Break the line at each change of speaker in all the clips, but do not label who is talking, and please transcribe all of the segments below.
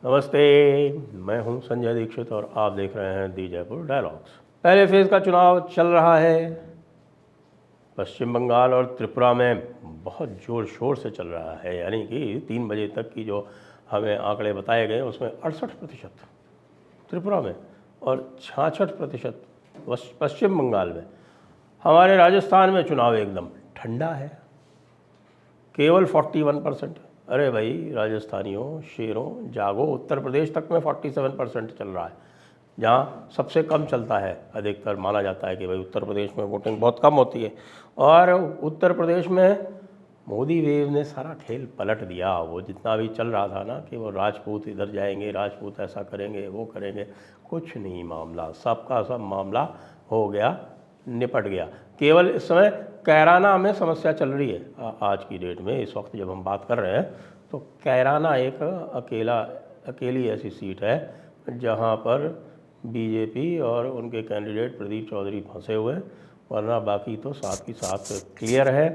नमस्ते, मैं हूं संजय दीक्षित और आप देख रहे हैं दी जयपुर डायलॉग्स। पहले फेज़ का चुनाव चल रहा है। पश्चिम बंगाल और त्रिपुरा में बहुत ज़ोर शोर से चल रहा है, यानी कि 3 बजे तक की जो हमें आंकड़े बताए गए उसमें 68% त्रिपुरा में और 66% पश्चिम बंगाल में। हमारे राजस्थान में चुनाव एकदम ठंडा है, केवल 41%। अरे भाई राजस्थानियों, शेरों, जागो। उत्तर प्रदेश तक में 47% चल रहा है, जहाँ सबसे कम चलता है। अधिकतर माना जाता है कि भाई उत्तर प्रदेश में वोटिंग बहुत कम होती है, और उत्तर प्रदेश में मोदी वेव ने सारा खेल पलट दिया। वो जितना भी चल रहा था ना कि वो राजपूत इधर जाएंगे, राजपूत ऐसा करेंगे, वो करेंगे, कुछ नहीं मामला, सबका सब मामला हो गया, निपट गया। केवल इस समय कैराना में समस्या चल रही है। आज की डेट में, इस वक्त जब हम बात कर रहे हैं, तो कैराना एक अकेली ऐसी सीट है जहां पर बीजेपी और उनके कैंडिडेट प्रदीप चौधरी फंसे हुए हैं, वरना बाकी तो साथ ही साथ क्लियर है,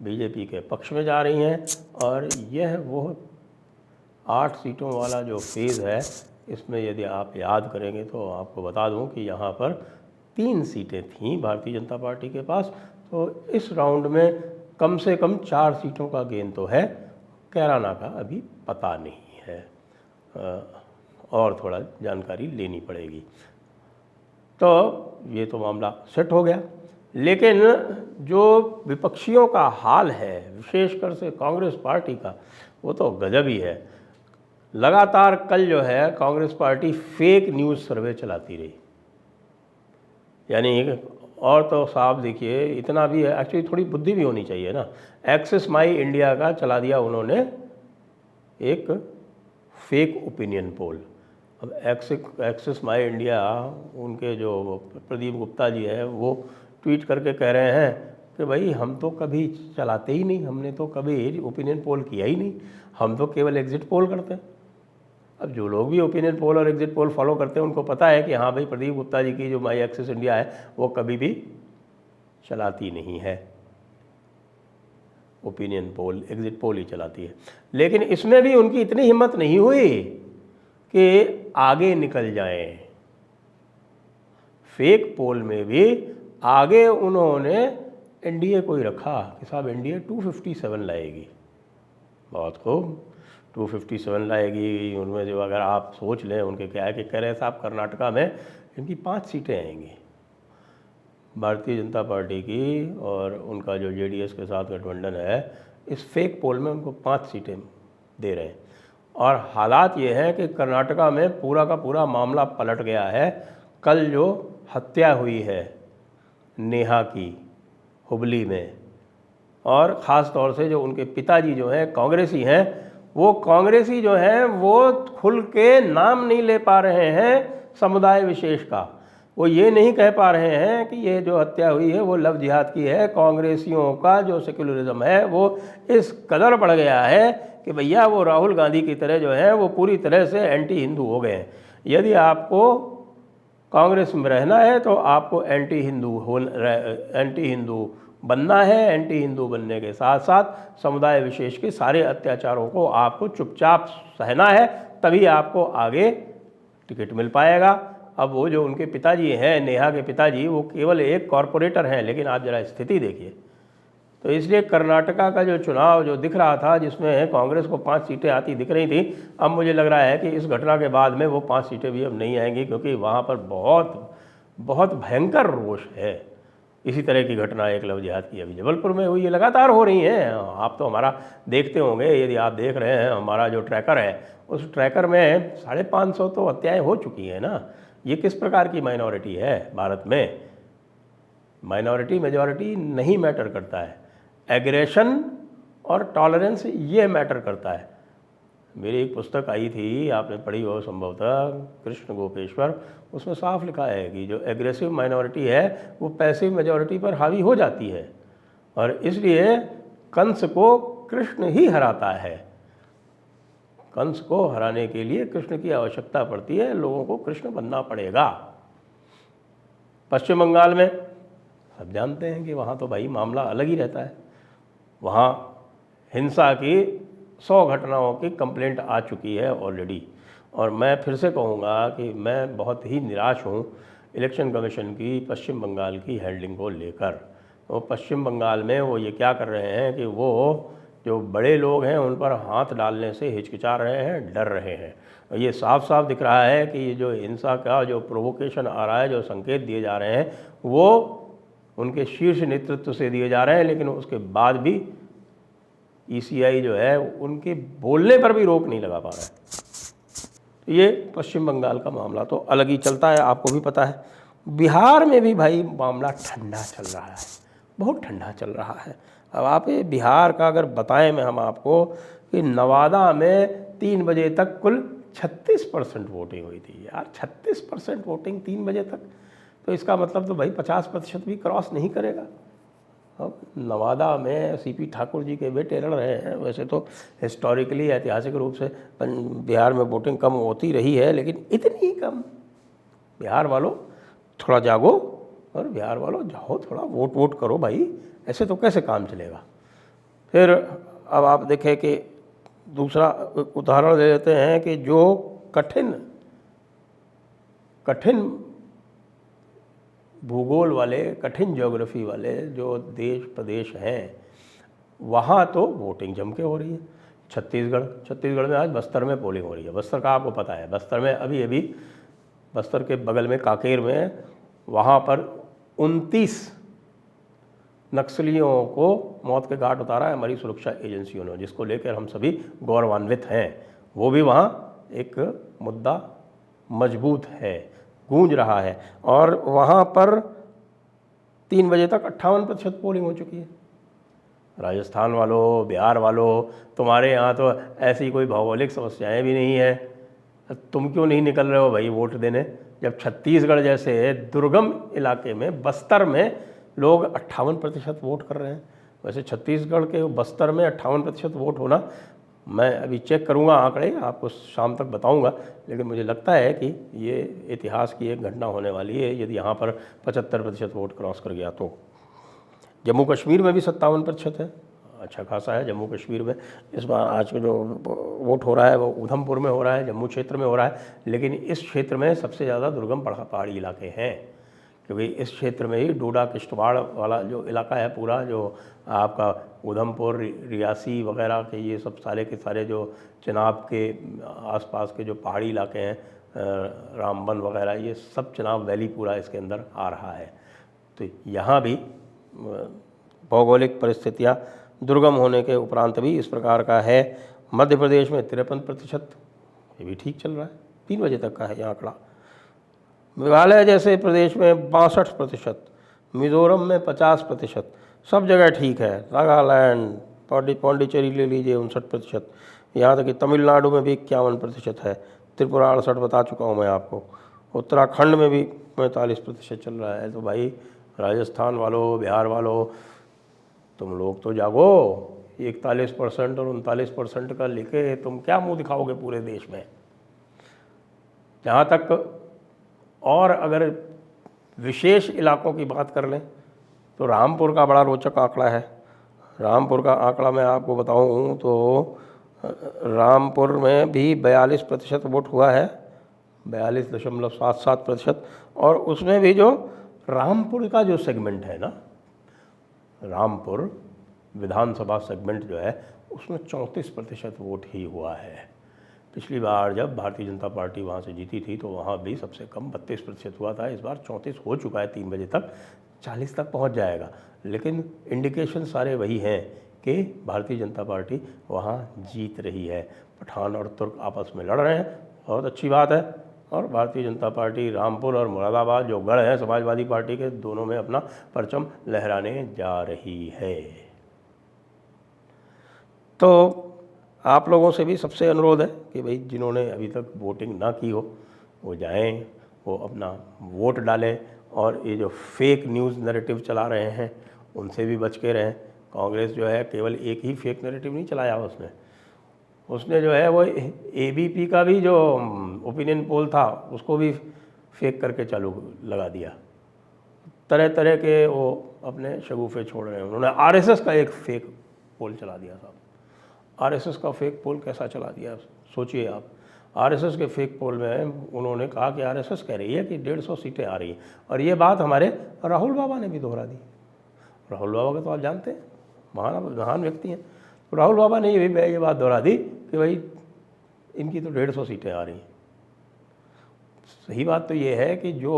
बीजेपी के पक्ष में जा रही हैं। और यह वो 8 सीटों वाला जो फेज़ है, इसमें यदि आप याद करेंगे तो आपको बता दूं कि यहाँ पर 3 सीटें थीं भारतीय जनता पार्टी के पास। तो इस राउंड में कम से कम 4 सीटों का गेन तो है, कैराना का अभी पता नहीं है, और थोड़ा जानकारी लेनी पड़ेगी। तो ये तो मामला सेट हो गया। लेकिन जो विपक्षियों का हाल है, विशेषकर से कांग्रेस पार्टी का, वो तो गजब ही है। लगातार कल जो है कांग्रेस पार्टी फेक न्यूज़ सर्वे चलाती रही, यानी और तो साफ देखिए, इतना भी है, एक्चुअली थोड़ी बुद्धि भी होनी चाहिए ना। एक्सिस माई इंडिया का चला दिया उन्होंने एक फेक ओपिनियन पोल। अब एक्सिस माई इंडिया, उनके जो प्रदीप गुप्ता जी है, वो ट्वीट करके कह रहे हैं कि भाई हम तो कभी चलाते ही नहीं, हमने तो कभी ओपिनियन पोल किया ही नहीं, हम तो केवल एग्जिट पोल करते हैं। अब जो लोग भी ओपिनियन पोल और एग्जिट पोल फॉलो करते हैं, उनको पता है कि हाँ भाई प्रदीप गुप्ता जी की जो माई एक्सिस इंडिया है वो कभी भी चलाती नहीं है, ओपिनियन पोल, एग्जिट पोल ही चलाती है। लेकिन इसमें भी उनकी इतनी हिम्मत नहीं हुई कि आगे निकल जाएं। फेक पोल में भी आगे उन्होंने एनडीए को ही रखा कि साहब एनडीए 257 लाएगी। बहुत खूब, 257 लाएगी। उनमें जो अगर आप सोच लें, उनके क्या है कि कह रहे साहब कर्नाटका में इनकी 5 सीटें आएंगी भारतीय जनता पार्टी की, और उनका जो जेडीएस के साथ गठबंधन है, इस फेक पोल में उनको 5 सीटें दे रहे हैं। और हालात ये हैं कि कर्नाटका में पूरा का पूरा मामला पलट गया है। कल जो हत्या हुई है नेहा की हुबली में, और ख़ास तौर से जो उनके पिताजी जो हैं कांग्रेसी हैं, वो कांग्रेसी जो हैं वो खुल के नाम नहीं ले पा रहे हैं समुदाय विशेष का। वो ये नहीं कह पा रहे हैं कि ये जो हत्या हुई है वो लव जिहाद की है। कांग्रेसियों का जो सेक्युलरिज्म है वो इस कदर बढ़ गया है कि भैया वो राहुल गांधी की तरह जो है वो पूरी तरह से एंटी हिंदू हो गए हैं। यदि आपको कांग्रेस में रहना है तो आपको एंटी हिंदू बनना है। एंटी हिंदू बनने के साथ साथ समुदाय विशेष के सारे अत्याचारों को आपको चुपचाप सहना है, तभी आपको आगे टिकट मिल पाएगा। अब वो जो उनके पिताजी हैं, नेहा के पिताजी, वो केवल एक कॉरपोरेटर हैं, लेकिन आप जरा स्थिति देखिए। तो इसलिए कर्नाटका का जो चुनाव जो दिख रहा था, जिसमें कांग्रेस को 5 सीटें आती दिख रही थी, अब मुझे लग रहा है कि इस घटना के बाद में वो 5 सीटें भी अब नहीं आएंगी, क्योंकि वहाँ पर बहुत भयंकर रोष है। इसी तरह की घटना एक लव जिहाद की अभी जबलपुर में हुई है, लगातार हो रही हैं। आप तो हमारा देखते होंगे, यदि आप देख रहे हैं हमारा जो ट्रैकर है, उस ट्रैकर में 550 तो हत्याएँ हो चुकी हैं ना। ये किस प्रकार की माइनॉरिटी है भारत में? माइनॉरिटी मेजॉरिटी नहीं मैटर करता है, एग्रेशन और टॉलरेंस ये मैटर करता है। मेरी एक पुस्तक आई थी, आपने पढ़ी हो संभवतः, कृष्ण गोपेश्वर, उसमें साफ लिखा है कि जो एग्रेसिव माइनॉरिटी है वो पैसिव मेजॉरिटी पर हावी हो जाती है, और इसलिए कंस को कृष्ण ही हराता है। कंस को हराने के लिए कृष्ण की आवश्यकता पड़ती है, लोगों को कृष्ण बनना पड़ेगा। पश्चिम बंगाल में सब जानते हैं कि वहाँ तो भाई मामला अलग ही रहता है। वहाँ हिंसा की 100 घटनाओं की कंप्लेंट आ चुकी है ऑलरेडी, और मैं फिर से कहूँगा कि मैं बहुत ही निराश हूँ इलेक्शन कमीशन की पश्चिम बंगाल की हैंडलिंग को लेकर। तो पश्चिम बंगाल में वो ये क्या कर रहे हैं कि वो जो बड़े लोग हैं उन पर हाथ डालने से हिचकिचा रहे हैं, डर रहे हैं। और ये साफ साफ दिख रहा है कि ये जो हिंसा का जो प्रोवोकेशन आ रहा है, जो संकेत दिए जा रहे हैं, वो उनके शीर्ष नेतृत्व से दिए जा रहे हैं, लेकिन उसके बाद भी ईसीआई जो है उनके बोलने पर भी रोक नहीं लगा पा रहा है। ये पश्चिम बंगाल का मामला तो अलग ही चलता है, आपको भी पता है। बिहार में भी भाई मामला ठंडा चल रहा है, बहुत ठंडा चल रहा है। अब आप ये बिहार का अगर बताएं मैं हम आपको कि नवादा में 3 बजे तक कुल 36% वोटिंग हुई थी। यार 36% वोटिंग 3 बजे तक, तो इसका मतलब तो भाई 50% भी क्रॉस नहीं करेगा। अब नवादा में सीपी ठाकुर जी के बेटे लड़ रहे हैं। वैसे तो हिस्टोरिकली ऐतिहासिक रूप से बिहार में वोटिंग कम होती रही है, लेकिन इतनी कम। बिहार वालों थोड़ा जागो और बिहार वालों जाओ, थोड़ा वोट करो भाई, ऐसे तो कैसे काम चलेगा। फिर अब आप देखें कि दूसरा उदाहरण ले लेते हैं कि जो कठिन भूगोल वाले, कठिन ज्योग्राफी वाले जो देश प्रदेश हैं, वहाँ तो वोटिंग जम के हो रही है। छत्तीसगढ़ में आज बस्तर में पोलिंग हो रही है। बस्तर का आपको पता है, बस्तर में अभी बस्तर के बगल में कांकेर में, वहाँ पर 29 नक्सलियों को मौत के घाट उतारा है हमारी सुरक्षा एजेंसियों ने, जिसको लेकर हम सभी गौरवान्वित हैं। वो भी वहाँ एक मुद्दा मजबूत है, गूंज रहा है। और वहाँ पर 3 बजे तक 58% पोलिंग हो चुकी है। राजस्थान वालों, बिहार वालों, तुम्हारे यहाँ तो ऐसी कोई भौगोलिक समस्याएं भी नहीं है, तुम क्यों नहीं निकल रहे हो भाई वोट देने? जब छत्तीसगढ़ जैसे दुर्गम इलाके में, बस्तर में लोग 58% वोट कर रहे हैं। वैसे छत्तीसगढ़ के बस्तर में 58% वोट होना, मैं अभी चेक करूंगा आंकड़े, आपको शाम तक बताऊंगा, लेकिन मुझे लगता है कि ये इतिहास की एक घटना होने वाली है यदि यहाँ पर 75% वोट क्रॉस कर गया तो। जम्मू कश्मीर में भी 57% है, अच्छा खासा है जम्मू कश्मीर में। इस बार आज जो वोट हो रहा है वो उधमपुर में हो रहा है, जम्मू क्षेत्र में हो रहा है, लेकिन इस क्षेत्र में सबसे ज़्यादा दुर्गम पहाड़ी इलाके हैं, क्योंकि इस क्षेत्र में ही डोडा किश्तवाड़ वाला जो इलाका है पूरा, जो आपका उधमपुर, रियासी वगैरह के ये सब सारे के सारे जो चिनाब के आसपास के जो पहाड़ी इलाके हैं, रामबन वगैरह, ये सब चिनाब वैली पूरा इसके अंदर आ रहा है। तो यहाँ भी भौगोलिक परिस्थितियाँ दुर्गम होने के उपरांत भी इस प्रकार का है। मध्य प्रदेश में 53%, ये भी ठीक चल रहा है, 3 बजे तक का है ये आंकड़ा। मेघालय जैसे प्रदेश में 62%, मिज़ोरम में 50%, सब जगह ठीक है। नागालैंड, पौंडीचेरी ले लीजिए 59%, यहाँ तक कि तमिलनाडु में भी 51% है। त्रिपुरा 68 बता चुका हूँ मैं आपको। उत्तराखंड में भी 45% चल रहा है। तो भाई राजस्थान वालों, बिहार वालों, तुम लोग तो जागो। 41% और 39% का लेके तुम क्या मुंह दिखाओगे पूरे देश में? जहाँ तक और अगर विशेष इलाकों की बात कर लें तो रामपुर का बड़ा रोचक आंकड़ा है। रामपुर का आंकड़ा मैं आपको बताऊं तो रामपुर में भी 42% वोट हुआ है, 42.77%। और उसमें भी जो रामपुर का जो सेगमेंट है ना, रामपुर विधानसभा सेगमेंट जो है, उसमें 34% वोट ही हुआ है। पिछली बार जब भारतीय जनता पार्टी वहाँ से जीती थी तो वहाँ भी सबसे कम 32% हुआ था। इस बार 34 हो चुका है, 3 बजे तक 40 तक पहुँच जाएगा। लेकिन इंडिकेशन सारे वही हैं कि भारतीय जनता पार्टी वहाँ जीत रही है। पठान और तुर्क आपस में लड़ रहे हैं, बहुत अच्छी बात है। और भारतीय जनता पार्टी रामपुर और मुरादाबाद जो गढ़ हैं समाजवादी पार्टी के, दोनों में अपना परचम लहराने जा रही है। तो आप लोगों से भी सबसे अनुरोध है कि भाई जिन्होंने अभी तक वोटिंग ना की हो वो जाएं, वो अपना वोट डालें। और ये जो फेक न्यूज़ नैरेटिव चला रहे हैं उनसे भी बच के रहें। कांग्रेस जो है केवल एक ही फेक नैरेटिव नहीं चलाया उसने जो है वो एबीपी का भी जो ओपिनियन पोल था उसको भी फेक करके चालू लगा दिया। तरह तरह के वो अपने शगुफे छोड़ रहे हैं। उन्होंने आरएसएस का एक फेक पोल चला दिया था। आरएसएस का फेक पोल कैसा चला दिया सोचिए आप। आरएसएस के फेक पोल में उन्होंने कहा कि आरएसएस कह रही है कि 150 सीटें आ रही हैं, और ये बात हमारे राहुल बाबा ने भी दोहरा दी। राहुल बाबा को तो आप जानते हैं, महान व्यक्ति हैं। तो राहुल बाबा ने ये बात दोहरा दी कि भाई इनकी तो 150 सीटें आ रही हैं। सही बात तो ये है कि जो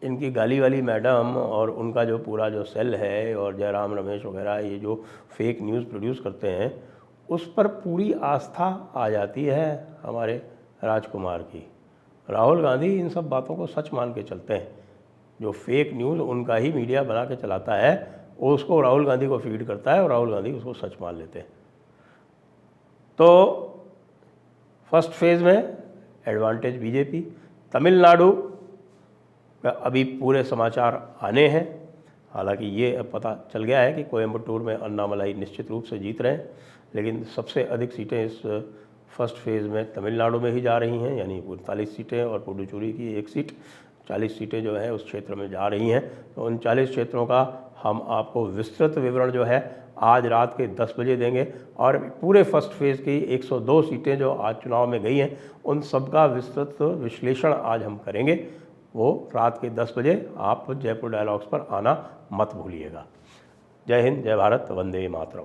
इनकी गाली वाली मैडम और उनका जो पूरा जो सेल है और जयराम रमेश वगैरह ये जो फेक न्यूज़ प्रोड्यूस करते हैं, उस पर पूरी आस्था आ जाती है हमारे राजकुमार की। राहुल गांधी इन सब बातों को सच मान के चलते हैं। जो फेक न्यूज़ उनका ही मीडिया बना के चलाता है, वो उसको राहुल गांधी को फीड करता है और राहुल गांधी उसको सच मान लेते हैं। तो फर्स्ट फेज़ में एडवांटेज बीजेपी। तमिलनाडु का अभी पूरे समाचार आने हैं। हालांकि ये अब पता चल गया है कि कोयम्बटूर में अन्नामलाई निश्चित रूप से जीत रहे हैं, लेकिन सबसे अधिक सीटें इस फर्स्ट फेज़ में तमिलनाडु में ही जा रही हैं, यानी 39 सीटें, और पुडुचेरी की 1 सीट, 40 सीटें जो है उस क्षेत्र में जा रही हैं। तो उन 40 क्षेत्रों का हम आपको विस्तृत विवरण जो है आज रात के 10 बजे देंगे, और पूरे फर्स्ट फेज़ की 102 सीटें जो आज चुनाव में गई हैं उन सब का विस्तृत विश्लेषण आज हम करेंगे। वो रात के 10 बजे आप जयपुर डायलॉग्स पर आना मत भूलिएगा। जय हिंद, जय भारत, वंदे मातरम।